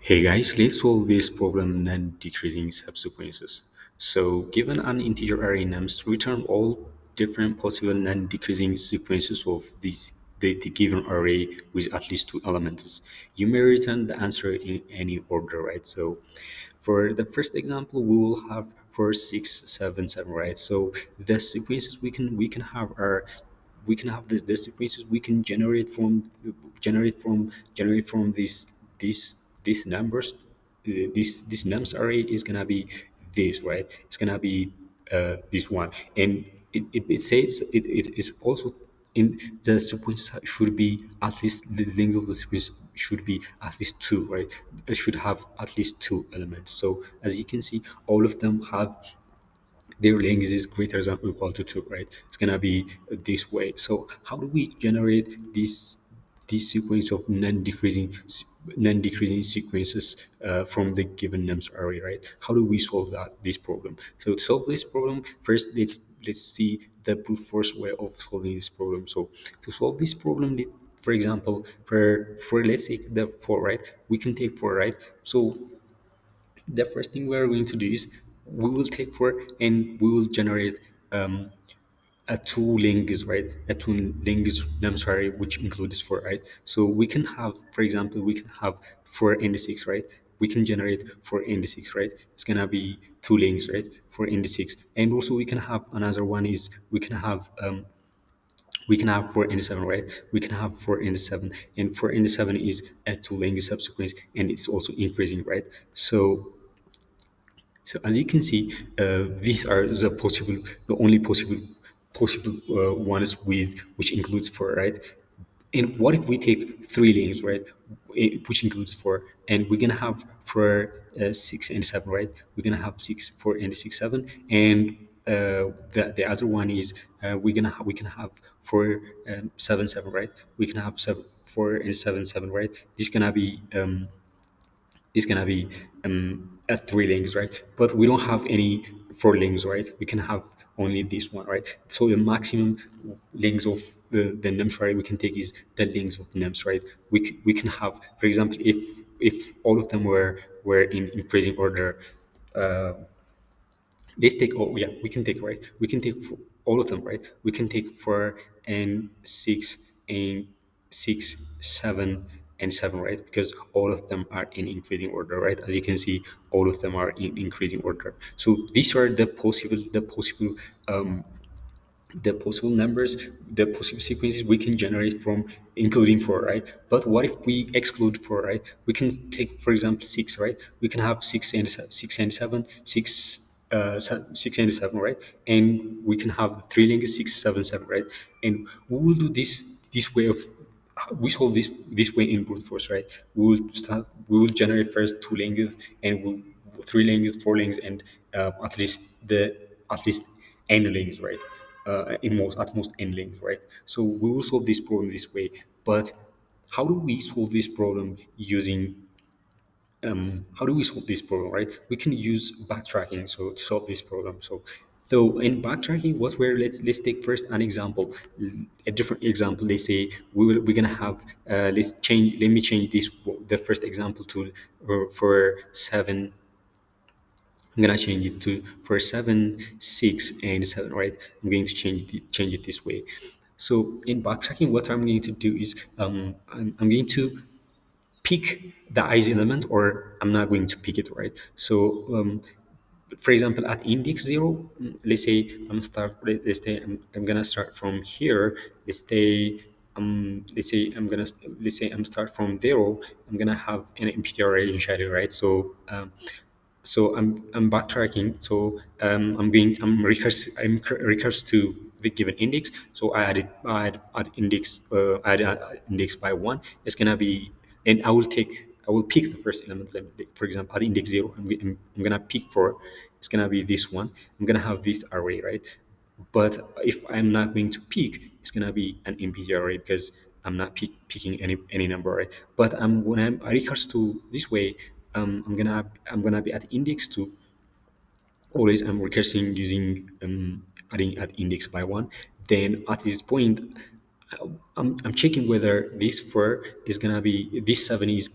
Hey guys, let's solve this problem non-decreasing subsequences. So given an integer array names, return all different possible non-decreasing sequences of the given array with at least two elements. You may return the answer in any order, right? So for the first example, we will have for 677, right? So the sequences we can have are we can have this sequences we can generate from these numbers. This nums array is gonna be this, right? It's gonna be this one, and it says it is also in the sequence should be at least the length of the sequence should be at least two, right? It should have at least two elements. So as you can see, all of them have their length is greater than or equal to 2, right? It's gonna be this way. So how do we generate this sequence of non-decreasing sequences from the given nums array, right? How do we solve this problem? So to solve this problem, first let's see the brute force way of solving this problem. So to solve this problem, for example, for let's say the 4, right? We can take 4, right? So the first thing we are going to do is we will take for and we will generate a two links, right? A two links, I'm sorry, which includes four, right? So we can have, for example, we can have 4 and 6, right? We can generate 4 and 6, right? It's gonna be two links, right? 4 and 6, and also we can have another one is we can have 4 and 7, right? We can have 4 and 7, and 4 and 7 is a two link subsequence, and it's also increasing, right? So as you can see, these are the only possible ones with which includes four, right? And what if we take three lanes, right, which includes four, and we're gonna have for 6 and 7, right? We're gonna have 4 and 6, 7, and the other one is we can have for 7, 7, right? We can have 4 and 7, 7, right? This gonna be at three links, right? But we don't have any four links, right? We can have only this one, right? So the maximum links of the nums, right, we can take is the links of the nums, right? We can have, for example, if all of them were in increasing order, let's take, oh yeah, we can take, right, we can take all of them, right? We can take 4 and 6 and 6, 7 and 7, right? Because all of them are in increasing order, right? As you can see, all of them are in increasing order. So these are the possible numbers, the possible sequences we can generate from including 4, right? But what if we exclude 4, right? We can take, for example, 6, right? We can have 6 and 7, 6 and 7, right? And we can have three links, 6, 7, 7, right? And we will do this way of we solve this way in brute force, right? We will generate first two links, and three links, four links, and at least n links, right? At most n links, right? So we will solve this problem this way. But how do we solve this problem using how do we solve this problem, right? We can use backtracking so to solve this problem. So in backtracking, let's take first an example, a different example. Let's say we're gonna have let me change this the first example to for 7. I'm gonna change it to for 7, 6 and 7, right? I'm going to change it this way. So in backtracking, what I'm going to do is I'm going to pick the ice element, or I'm not going to pick it, right? So for example, at index 0, let's say I'm gonna start from here. Let's say I'm start from 0. I'm gonna have an empty array in shadow, right? So I'm backtracking. So I'm recurse to the given index. So I add index by 1. It's gonna be, and I will pick the first element. For example, at index 0, I'm gonna pick 4. It's gonna be this one. I'm gonna have this array, right? But if I'm not going to pick, it's gonna be an empty array because I'm not picking any number, right? But when I recurse to this way, I'm gonna be at index 2. Always I'm recursing using adding at index by 1. Then at this point, I'm checking whether this 4 is gonna be this 7 is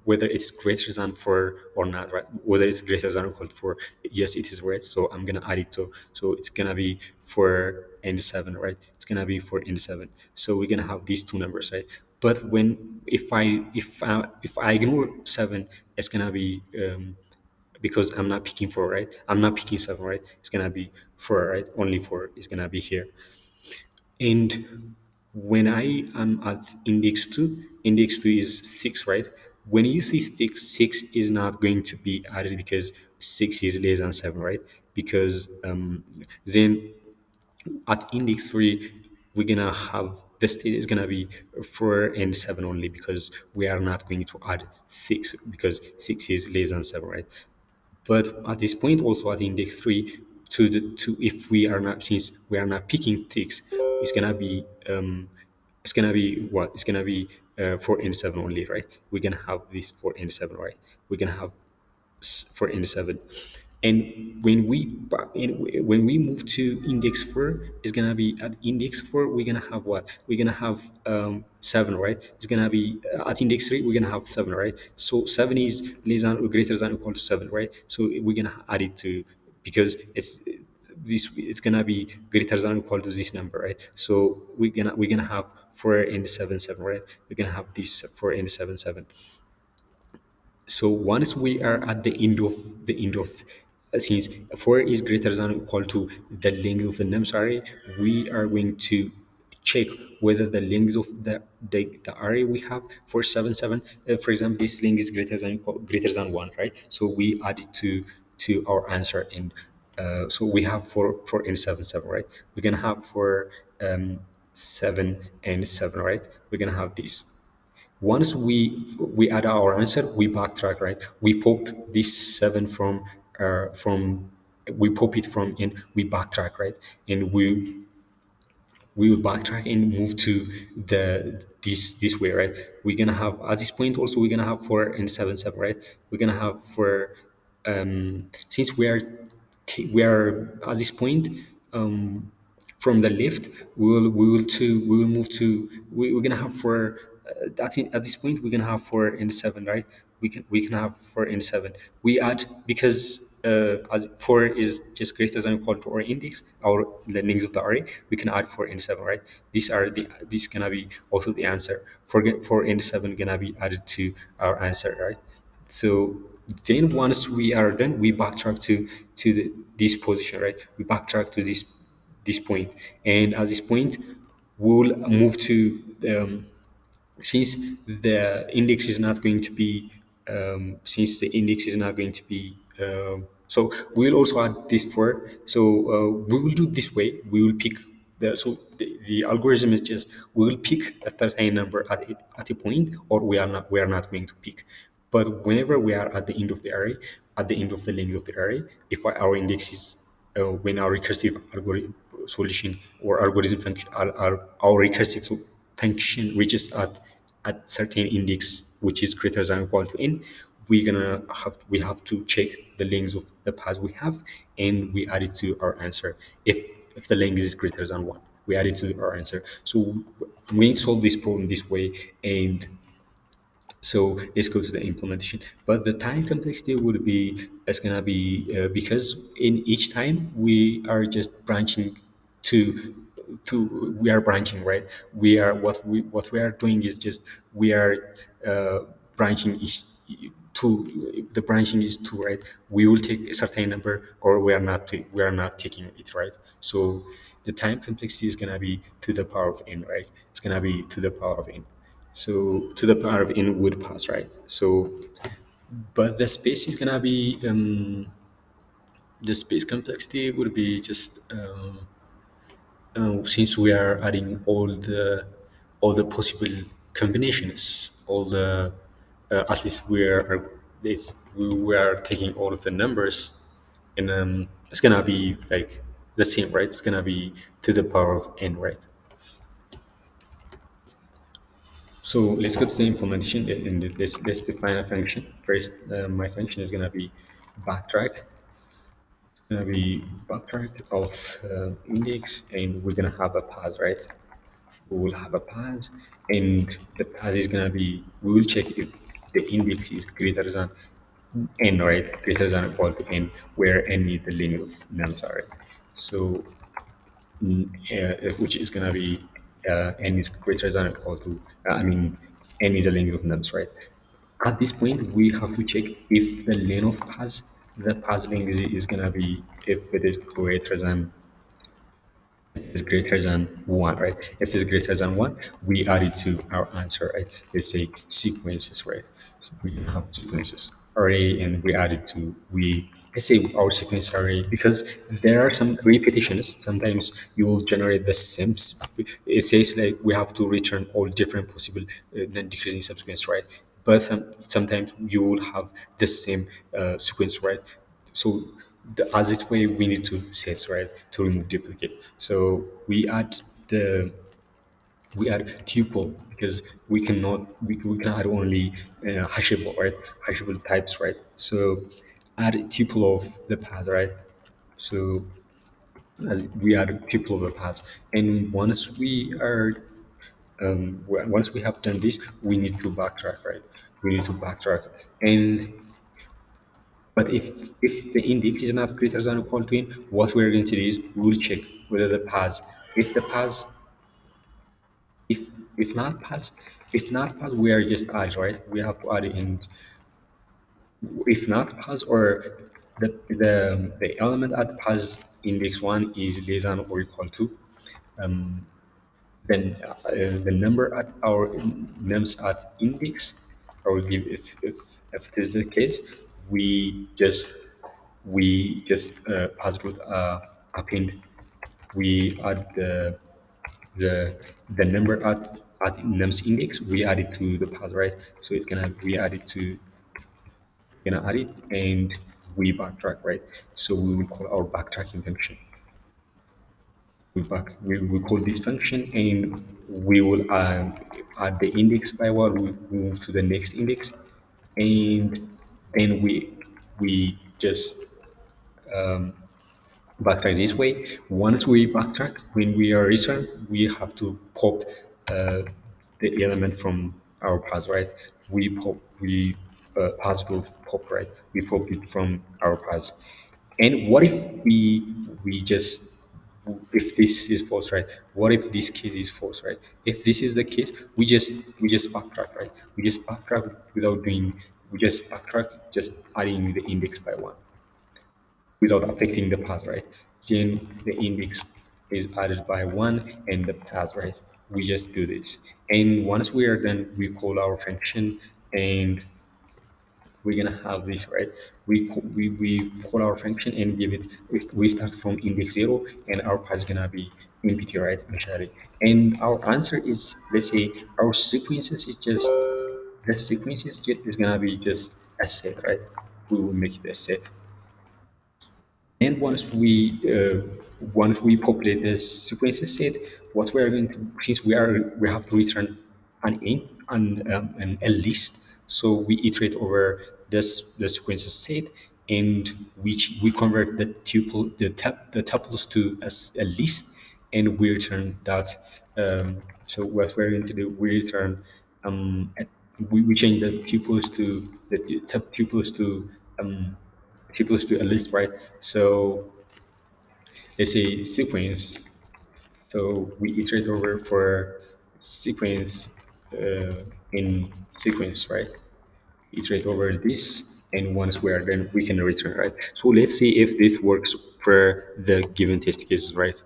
whether it's greater than 4 or not, right? Whether it's greater than or equal to 4, yes, it is, right? So I'm gonna add it to, so it's gonna be 4 and 7, right? It's gonna be 4 and 7. So we're gonna have these two numbers, right? But when if I ignore 7, it's gonna be because I'm not picking 4, right? I'm not picking 7, right? It's gonna be 4, right? Only 4 is gonna be here. And when I am at index 2 is 6, right? When you see 6 is not going to be added because 6 is less than 7, right? Because then at index 3, we're gonna have the state is gonna be 4 and 7 only, because we are not going to add 6 because 6 is less than 7, right? But at this point, also at index 3, to if we are not, since we are not picking six, it's gonna be what? It's gonna be 4 and 7 only, right? We're gonna have this 4 and 7, right? We're gonna have 4 and 7. And when we move to index 4, it's gonna be at index 4, we're gonna have what? We're gonna have 7, right? It's gonna be at index 3, we're gonna have 7, right? So 7 is less than or greater than or equal to 7, right? So we're gonna add it to, because it's gonna be greater than or equal to this number, right? So we're gonna have 4 and 7 7, right? We're gonna have this 4 and 7 7. So once we are at the end of since 4 is greater than or equal to the length of the nums array, we are going to check whether the length of the array we have for 7 7, for example, this length is greater than 1, right? So we add it to our answer. And so we have 4 and 7 7, right? We're gonna have for 7 and 7, right? We're gonna have this. Once we add our answer, we backtrack, right? We pop this 7 from we pop it from, and we backtrack, right? And we will backtrack and move to this way, right? We're gonna have at this point also, we're gonna have 4 and 7 7, right? We're gonna have for since we are at this point, from the left, we will move to, we're gonna have for at this point we're gonna have 4 and 7, right? We can have 4 and 7. We add, because as 4 is just greater than or equal to our index, our the length of the array, we can add 4 and 7, right? This gonna be also the answer. 4 and 7 gonna be added to our answer, right? So then once we are done, we backtrack to this position, right? We backtrack to this point, and at this point, we'll move to since the index is not going to be since the index is not going to be so we'll also add this for. So we will do this way. We will pick the algorithm is just, we will pick a certain number at a point, or we are not going to pick. But whenever we are at the end of the array, at the end of the length of the array, if our index is when our recursive algorithm solution or algorithm function, our recursive function reaches at certain index which is greater than or equal to n, we have to check the length of the path we have, and we add it to our answer. If the length is greater than 1, we add it to our answer. So I'm going to solve this problem this way. And so let's go to the implementation. But the time complexity would be, it's gonna be because in each time we are just branching to we are branching, right? We are what we are doing is just we are branching each two. The branching is two, right? We will take a certain number, or we are not taking it, right? So the time complexity is gonna be to the power of n, right? It's gonna be to the power of n. So to the power of n would pass, right? So, but the space is gonna be the space complexity would be just since we are adding all the possible combinations, all the at least we are taking all of the numbers, and it's gonna be like the same, right? It's gonna be to the power of n, right? So let's go to the implementation, and let's define a function. First, my function is gonna be backtrack. It's gonna be backtrack of index, and we're gonna have a path, right? We will have a path, and the path is gonna be. We will check if the index is greater than n, right? Greater than or equal to n, where n is the length of nums, right? So which is gonna be n is greater than or equal to n is the length of nums, right? At this point, we have to check if the length of pass length is gonna be if it is greater than one, right? If it's greater than one, we add it to our answer, right? Let's say sequences, right? So we have sequences array, and we add it to we let's say our sequence array, because there are some repetitions. Sometimes you will generate the same. It says like we have to return all different possible non-decreasing subsequence, right? But sometimes you will have the same sequence, right? So as this way, we need to set, right, to remove duplicate. So we add tuple, because we can add only hashable, right? Hashable types, right? So add tuple of the path, right? So as we add tuple of the path, and once we have done this, we need to backtrack, right? We need to backtrack, and but if the index is not greater than or equal to n, what we're going to do is we'll check whether the pass. If the pass, if if not pass, if not pass, we are just add, right? We have to add it in. If not pass, or the element at pass index one is less than or equal to, then the number at our nums at index, or give if it is the case, we just pass root append. We add the number at nums index. We add it to the path, right? So it's gonna we add it to gonna add it, and we backtrack, right? So we will call our backtracking function. We call this function, and we will add the index by one. We move to the next index, and then we just backtrack this way. Once we backtrack, when we are return, we have to pop the element from our path, right? We pass will pop, right? We pop it from our path. And what if we just if this is false, right? What if this case is false, right? If this is the case, we just backtrack, right? We just backtrack without doing. We just backtrack, just adding the index by one without affecting the path, right? Then the index is added by one and the path, right? We just do this. And once we are done, we call our function, and we're gonna have this, right? We call our function and give it, we start from index zero, and our path is gonna be empty, right? Initially. And our answer is, let's say our sequences is just, the sequences is gonna be just a set, right? We will make it a set. And once we populate the sequences set, what we are going to, since we have to return a list, so we iterate over the sequences set, and we convert the tuples to a list, and we return that. So what we're going to do, we return we change the tuples to tuples to tuples to a list, right? So let's say sequence. So we iterate over for sequence in sequence, right? Iterate over this, and once we are done, we can return, right? So let's see if this works for the given test cases, right?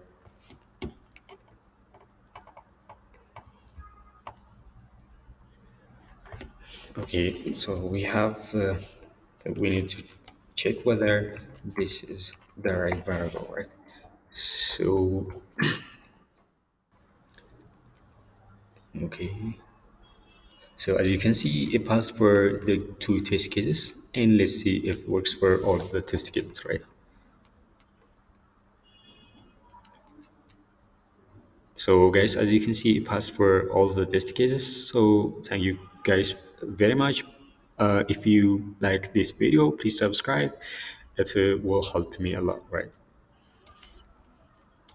Okay, so we need to check whether this is the right variable, right? So okay, so as you can see, it passed for the two test cases, and let's see if it works for all of the test cases, right? So guys, as you can see, it passed for all of the test cases. So thank you guys very much. If you like this video, please subscribe. It will help me a lot, right?